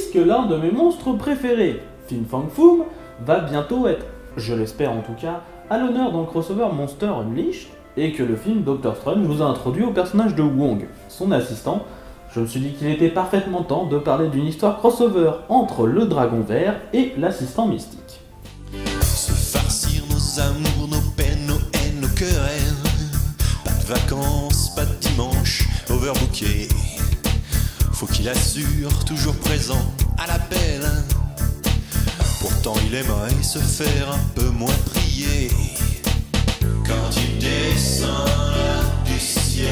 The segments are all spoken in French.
puisque l'un de mes monstres préférés, Fin Fang Foom, va bientôt être, je l'espère en tout cas, à l'honneur dans le crossover Monster Unleashed, et que le film Doctor Strange vous a introduit au personnage de Wong, son assistant, je me suis dit qu'il était parfaitement temps de parler d'une histoire crossover entre le dragon vert et l'assistant mystique. Se farcir nos amours, nos peines, nos haines, nos querelles. Pas de vacances, pas de dimanche, overbooké. Faut qu'il assure, toujours présent à l'appel. Pourtant il aimerait se faire un peu moins prier. Quand il descend là du ciel,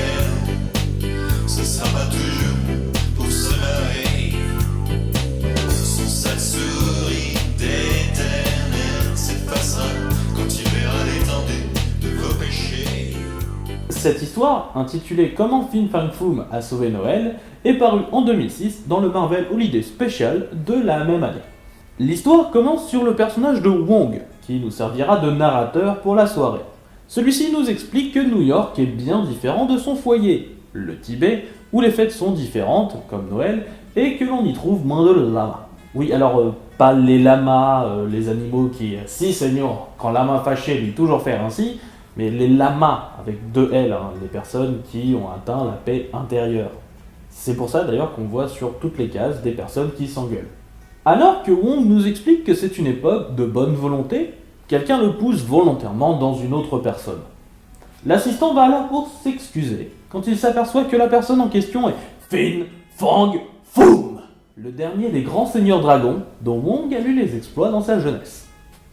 ce sera pas toujours pour se marrer. Son sale sourire d'éternel s'effacera quand il verra l'étendue de vos péchés. Cette histoire, intitulée Comment Fin Fang Foom a sauvé Noël, est parue en 2006 dans le Marvel Holiday Special de la même année. L'histoire commence sur le personnage de Wong, qui nous servira de narrateur pour la soirée. Celui-ci nous explique que New York est bien différent de son foyer, le Tibet, où les fêtes sont différentes, comme Noël, et que l'on y trouve moins de lamas. Oui, alors, pas les lamas, les animaux qui, si seigneur, quand lama fâché lui toujours faire ainsi, mais les lamas, avec deux L, les personnes qui ont atteint la paix intérieure. C'est pour ça d'ailleurs qu'on voit sur toutes les cases des personnes qui s'engueulent. Alors que Wong nous explique que c'est une époque de bonne volonté, quelqu'un le pousse volontairement dans une autre personne. L'assistant va alors pour s'excuser quand il s'aperçoit que la personne en question est Fin Fang Foom, le dernier des grands seigneurs dragons dont Wong a lu les exploits dans sa jeunesse.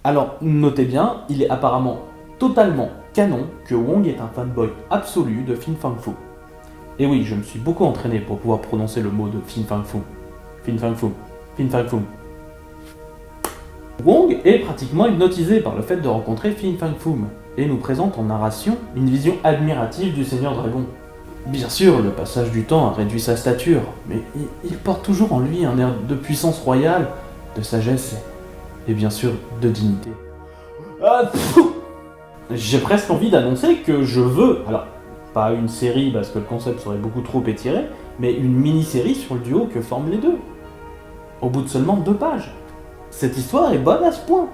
Alors notez bien, il est apparemment totalement canon que Wong est un fanboy absolu de Fin Fang Foom. Et oui, je me suis beaucoup entraîné pour pouvoir prononcer le mot de Fin Fang Foom. Fin Fang Foom. Fin Fang Foom. Wong est pratiquement hypnotisé par le fait de rencontrer Fin Fang Foom et nous présente en narration une vision admirative du Seigneur Dragon. Bien sûr, le passage du temps a réduit sa stature, mais il porte toujours en lui un air de puissance royale, de sagesse et bien sûr de dignité. J'ai presque envie d'annoncer que je veux, alors pas une série parce que le concept serait beaucoup trop étiré, mais une mini-série sur le duo que forment les deux. Au bout de seulement 2 pages. Cette histoire est bonne à ce point.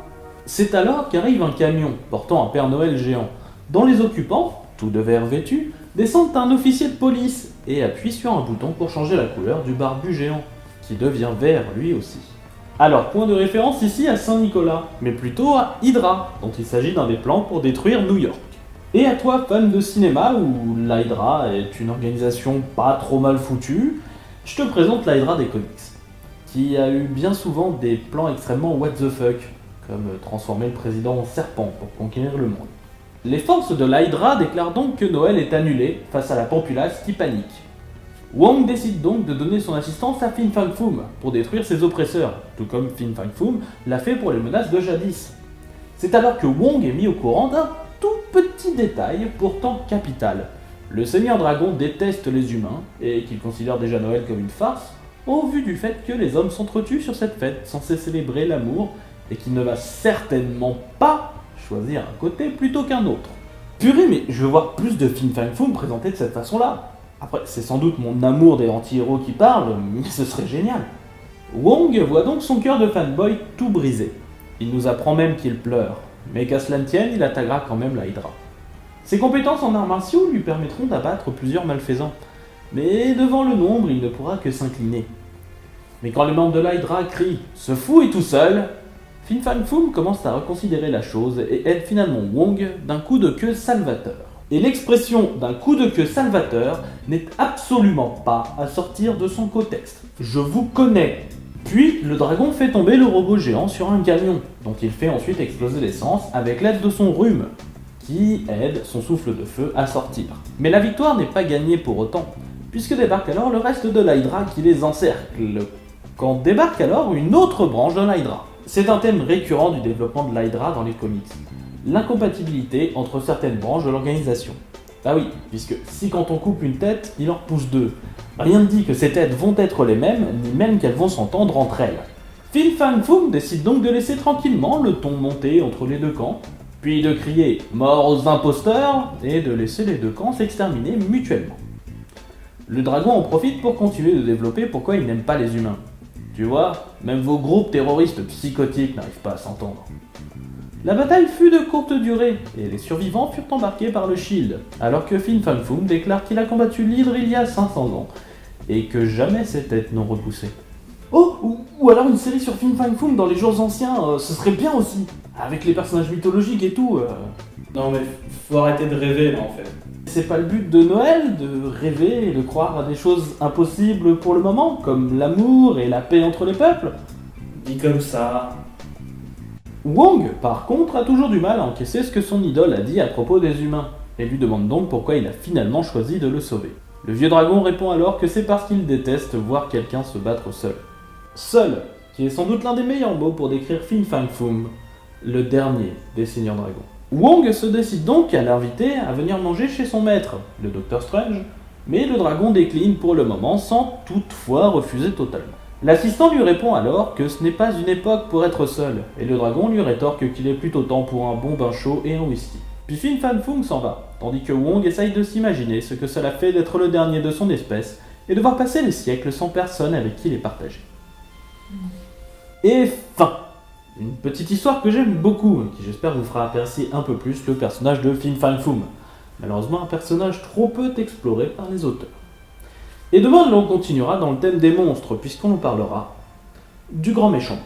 C'est alors qu'arrive un camion portant un Père Noël géant, dont les occupants, tout de vert vêtus, descendent un officier de police et appuient sur un bouton pour changer la couleur du barbu géant, qui devient vert lui aussi. Alors, point de référence ici à Saint-Nicolas, mais plutôt à Hydra, dont il s'agit d'un des plans pour détruire New York. Et à toi, fan de cinéma, où l'Hydra est une organisation pas trop mal foutue, je te présente l'Hydra des comics, qui a eu bien souvent des plans extrêmement what the fuck, comme transformer le président en serpent pour conquérir le monde. Les forces de l'Hydra déclarent donc que Noël est annulé face à la populace qui panique. Wong décide donc de donner son assistance à Fin Fang Foom pour détruire ses oppresseurs, tout comme Fin Fang Foom l'a fait pour les menaces de jadis. C'est alors que Wong est mis au courant d'un tout petit détail pourtant capital. Le Seigneur Dragon déteste les humains et qu'il considère déjà Noël comme une farce, au vu du fait que les hommes s'entretuent sur cette fête censée célébrer l'amour et qu'il ne va certainement pas choisir un côté plutôt qu'un autre. Purée, mais je veux voir plus de Fin Fang Foom présenté de cette façon-là. Après, c'est sans doute mon amour des anti-héros qui parle, mais ce serait génial. Wong voit donc son cœur de fanboy tout brisé. Il nous apprend même qu'il pleure, mais qu'à cela ne tienne, il attaquera quand même la Hydra. Ses compétences en arts martiaux lui permettront d'abattre plusieurs malfaisants, mais devant le nombre, il ne pourra que s'incliner. Mais quand les membres de l'Hydra crient « Ce fou est tout seul !», Fin Fang Foom commence à reconsidérer la chose et aide finalement Wong d'un coup de queue salvateur. Et l'expression d'un coup de queue salvateur n'est absolument pas à sortir de son contexte. Je vous connais. Puis le dragon fait tomber le robot géant sur un camion, dont il fait ensuite exploser l'essence avec l'aide de son rhume, qui aide son souffle de feu à sortir. Mais la victoire n'est pas gagnée pour autant, puisque débarque alors le reste de l'Hydra qui les encercle. Quand débarque alors une autre branche de l'Hydra. C'est un thème récurrent du développement de l'Hydra dans les comics. L'incompatibilité entre certaines branches de l'organisation. Ah oui, puisque si quand on coupe une tête, il en repousse 2. Rien ne dit que ces têtes vont être les mêmes, ni même qu'elles vont s'entendre entre elles. Fin Fang Foom décide donc de laisser tranquillement le ton monter entre les deux camps, puis de crier « Mort aux imposteurs !» et de laisser les deux camps s'exterminer mutuellement. Le dragon en profite pour continuer de développer pourquoi il n'aime pas les humains. Tu vois, même vos groupes terroristes psychotiques n'arrivent pas à s'entendre. La bataille fut de courte durée, et les survivants furent embarqués par le Shield, alors que Fin Fang Foom déclare qu'il a combattu l'Hydre il y a 500 ans, et que jamais ses têtes n'ont repoussé. Oh, ou alors une série sur Fin Fang Foom dans les jours anciens, ce serait bien aussi, avec les personnages mythologiques et tout. Non mais faut arrêter de rêver là en fait. C'est pas le but de Noël, de rêver et de croire à des choses impossibles pour le moment, comme l'amour et la paix entre les peuples. Dit comme ça. Wong, par contre, a toujours du mal à encaisser ce que son idole a dit à propos des humains, et lui demande donc pourquoi il a finalement choisi de le sauver. Le vieux dragon répond alors que c'est parce qu'il déteste voir quelqu'un se battre seul. Seul, qui est sans doute l'un des meilleurs mots pour décrire Fin Fang Foom, le dernier des Seigneurs Dragons. Wong se décide donc à l'inviter à venir manger chez son maître, le Docteur Strange, mais le dragon décline pour le moment sans toutefois refuser totalement. L'assistant lui répond alors que ce n'est pas une époque pour être seul, et le dragon lui rétorque qu'il est plutôt temps pour un bon bain chaud et un whisky. Puis Fin Fang Foom s'en va, tandis que Wong essaye de s'imaginer ce que cela fait d'être le dernier de son espèce, et de voir passer les siècles sans personne avec qui les partager. Et fin. Une petite histoire que j'aime beaucoup, qui j'espère vous fera apprécier un peu plus le personnage de Fin Fang Foom. Malheureusement un personnage trop peu exploré par les auteurs. Et demain, l'on continuera dans le thème des monstres, puisqu'on nous parlera du grand méchant.